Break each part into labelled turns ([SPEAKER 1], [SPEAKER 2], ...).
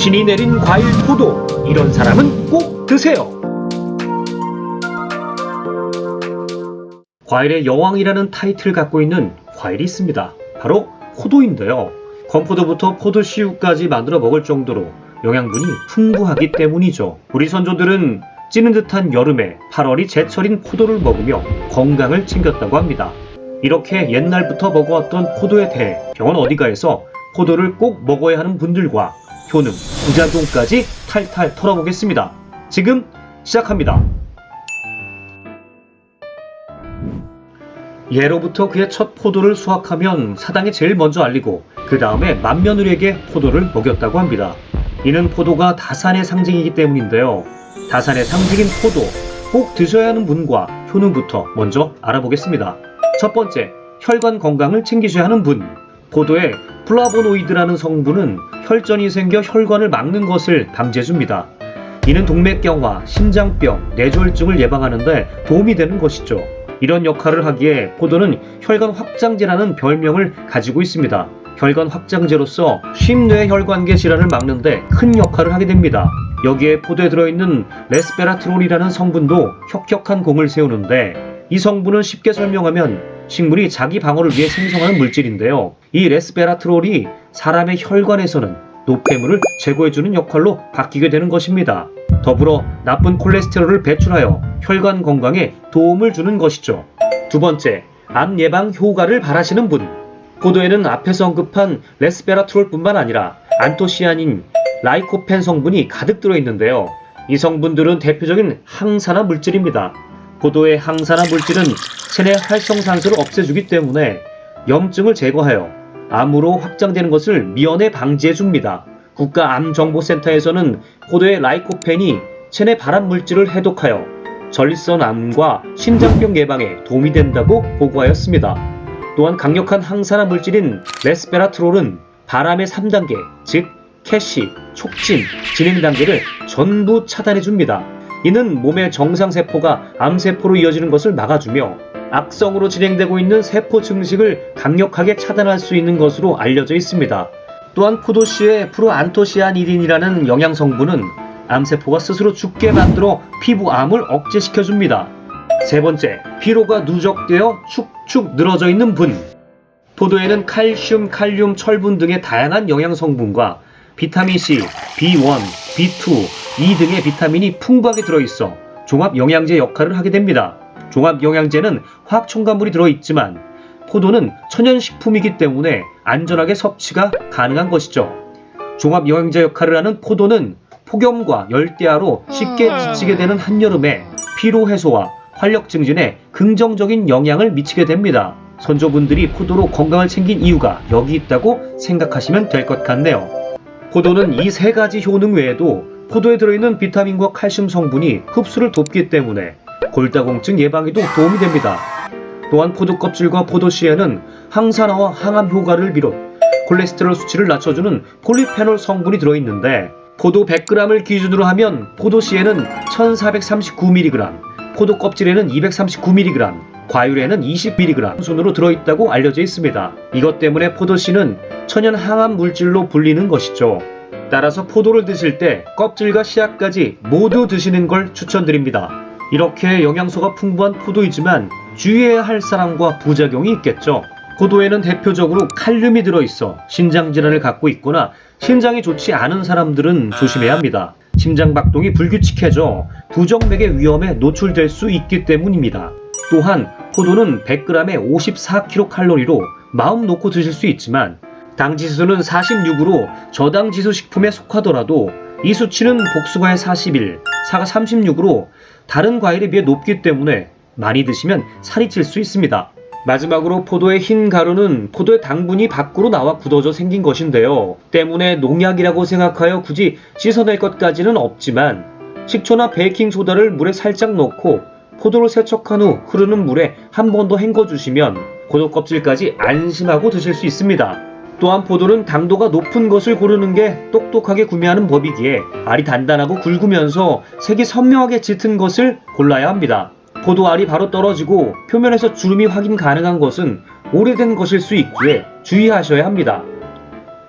[SPEAKER 1] 신이 내린 과일 포도, 이런 사람은 꼭 드세요. 과일의 여왕이라는 타이틀을 갖고 있는 과일이 있습니다. 바로 포도인데요. 건포도부터 포도씨유까지 만들어 먹을 정도로 영양분이 풍부하기 때문이죠. 우리 선조들은 찌는 듯한 여름에 8월이 제철인 포도를 먹으며 건강을 챙겼다고 합니다. 이렇게 옛날부터 먹어왔던 포도에 대해 병원 어디가에서 포도를 꼭 먹어야 하는 분들과 효능, 부작용까지 탈탈 털어보겠습니다. 지금 시작합니다. 예로부터 그의 첫 포도를 수확하면 사당에 제일 먼저 알리고 그 다음에 맏며느리에게 포도를 먹였다고 합니다. 이는 포도가 다산의 상징이기 때문인데요. 다산의 상징인 포도, 꼭 드셔야 하는 분과 효능부터 먼저 알아보겠습니다. 첫 번째, 혈관 건강을 챙기셔야 하는 분. 포도의 플라보노이드라는 성분은 혈전이 생겨 혈관을 막는 것을 방지해줍니다. 이는 동맥경화, 심장병, 뇌졸중을 예방하는 데 도움이 되는 것이죠. 이런 역할을 하기에 포도는 혈관 확장제라는 별명을 가지고 있습니다. 혈관 확장제로서 심뇌혈관계 질환을 막는 데 큰 역할을 하게 됩니다. 여기에 포도에 들어있는 레스베라트롤이라는 성분도 혁혁한 공을 세우는데, 이 성분은 쉽게 설명하면 식물이 자기 방어를 위해 생성하는 물질인데요. 이 레스베라트롤이 사람의 혈관에서는 노폐물을 제거해주는 역할로 바뀌게 되는 것입니다. 더불어 나쁜 콜레스테롤을 배출하여 혈관 건강에 도움을 주는 것이죠. 두 번째, 암 예방 효과를 바라시는 분. 포도에는 앞에서 언급한 레스베라트롤뿐만 아니라 안토시아닌, 라이코펜 성분이 가득 들어있는데요. 이 성분들은 대표적인 항산화 물질입니다. 포도의 항산화 물질은 체내 활성산소를 없애주기 때문에 염증을 제거하여 암으로 확장되는 것을 미연에 방지해줍니다. 국가암정보센터에서는 포도의 라이코펜이 체내 발암 물질을 해독하여 전립선 암과 심장병 예방에 도움이 된다고 보고하였습니다. 또한 강력한 항산화 물질인 레스베라트롤은 발암의 3단계, 즉 캐시, 촉진, 진행 단계를 전부 차단해줍니다. 이는 몸의 정상세포가 암세포로 이어지는 것을 막아주며 악성으로 진행되고 있는 세포 증식을 강력하게 차단할 수 있는 것으로 알려져 있습니다. 또한 포도씨의 프로안토시아니딘이라는 영양성분은 암세포가 스스로 죽게 만들어 피부암을 억제시켜줍니다. 세 번째, 피로가 누적되어 축축 늘어져 있는 분. 포도에는 칼슘, 칼륨, 철분 등의 다양한 영양성분과 비타민C, B1, B2, E 등의 비타민이 풍부하게 들어있어 종합영양제 역할을 하게 됩니다. 종합영양제는 화학첨가물이 들어있지만 포도는 천연식품이기 때문에 안전하게 섭취가 가능한 것이죠. 종합영양제 역할을 하는 포도는 폭염과 열대야로 쉽게 지치게 되는 한여름에 피로해소와 활력 증진에 긍정적인 영향을 미치게 됩니다. 선조분들이 포도로 건강을 챙긴 이유가 여기 있다고 생각하시면 될 것 같네요. 포도는 이 세 가지 효능 외에도 포도에 들어있는 비타민과 칼슘 성분이 흡수를 돕기 때문에 골다공증 예방에도 도움이 됩니다. 또한 포도 껍질과 포도씨에는 항산화와 항암 효과를 비롯 콜레스테롤 수치를 낮춰주는 폴리페놀 성분이 들어있는데, 포도 100g을 기준으로 하면 포도씨에는 1439mg, 포도 껍질에는 239mg, 과율에는 20mg 순으로 들어있다고 알려져 있습니다. 이것 때문에 포도씨는 천연 항암 물질로 불리는 것이죠. 따라서 포도를 드실 때 껍질과 씨앗까지 모두 드시는 걸 추천드립니다. 이렇게 영양소가 풍부한 포도이지만 주의해야 할 사람과 부작용이 있겠죠. 포도에는 대표적으로 칼륨이 들어있어 신장질환을 갖고 있거나 신장이 좋지 않은 사람들은 조심해야 합니다. 심장박동이 불규칙해져 부정맥의 위험에 노출될 수 있기 때문입니다. 또한 포도는 100g에 54kcal로 마음 놓고 드실 수 있지만 당지수는 46으로 저당지수 식품에 속하더라도 이 수치는 복숭아의 41, 사과 36으로 다른 과일에 비해 높기 때문에 많이 드시면 살이 찔 수 있습니다. 마지막으로 포도의 흰 가루는 포도의 당분이 밖으로 나와 굳어져 생긴 것인데요. 때문에 농약이라고 생각하여 굳이 씻어낼 것까지는 없지만 식초나 베이킹소다를 물에 살짝 넣고 포도를 세척한 후 흐르는 물에 한 번 더 헹궈주시면 포도 껍질까지 안심하고 드실 수 있습니다. 또한 포도는 당도가 높은 것을 고르는 게 똑똑하게 구매하는 법이기에 알이 단단하고 굵으면서 색이 선명하게 짙은 것을 골라야 합니다. 포도 알이 바로 떨어지고 표면에서 주름이 확인 가능한 것은 오래된 것일 수 있기에 주의하셔야 합니다.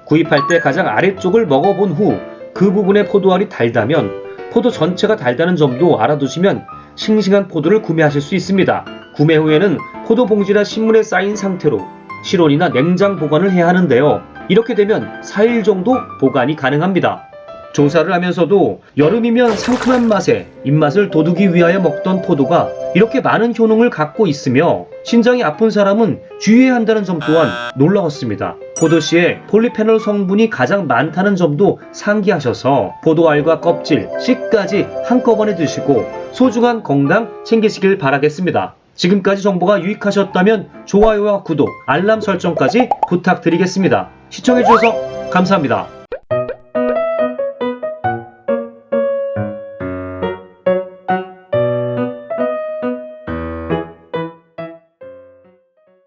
[SPEAKER 1] 구입할 때 가장 아래쪽을 먹어본 후 그 그 부분의 포도알이 달다면 포도 전체가 달다는 점도 알아두시면 싱싱한 포도를 구매하실 수 있습니다. 구매 후에는 포도 봉지나 신문에 쌓인 상태로 실온이나 냉장 보관을 해야 하는데요. 이렇게 되면 4일 정도 보관이 가능합니다. 조사를 하면서도 여름이면 상큼한 맛에 입맛을 돋우기 위하여 먹던 포도가 이렇게 많은 효능을 갖고 있으며 신장이 아픈 사람은 주의해야 한다는 점 또한 놀라웠습니다. 포도씨에 폴리페놀 성분이 가장 많다는 점도 상기하셔서 포도알과 껍질, 씨까지 한꺼번에 드시고 소중한 건강 챙기시길 바라겠습니다. 지금까지 정보가 유익하셨다면 좋아요와 구독, 알람 설정까지 부탁드리겠습니다. 시청해주셔서 감사합니다.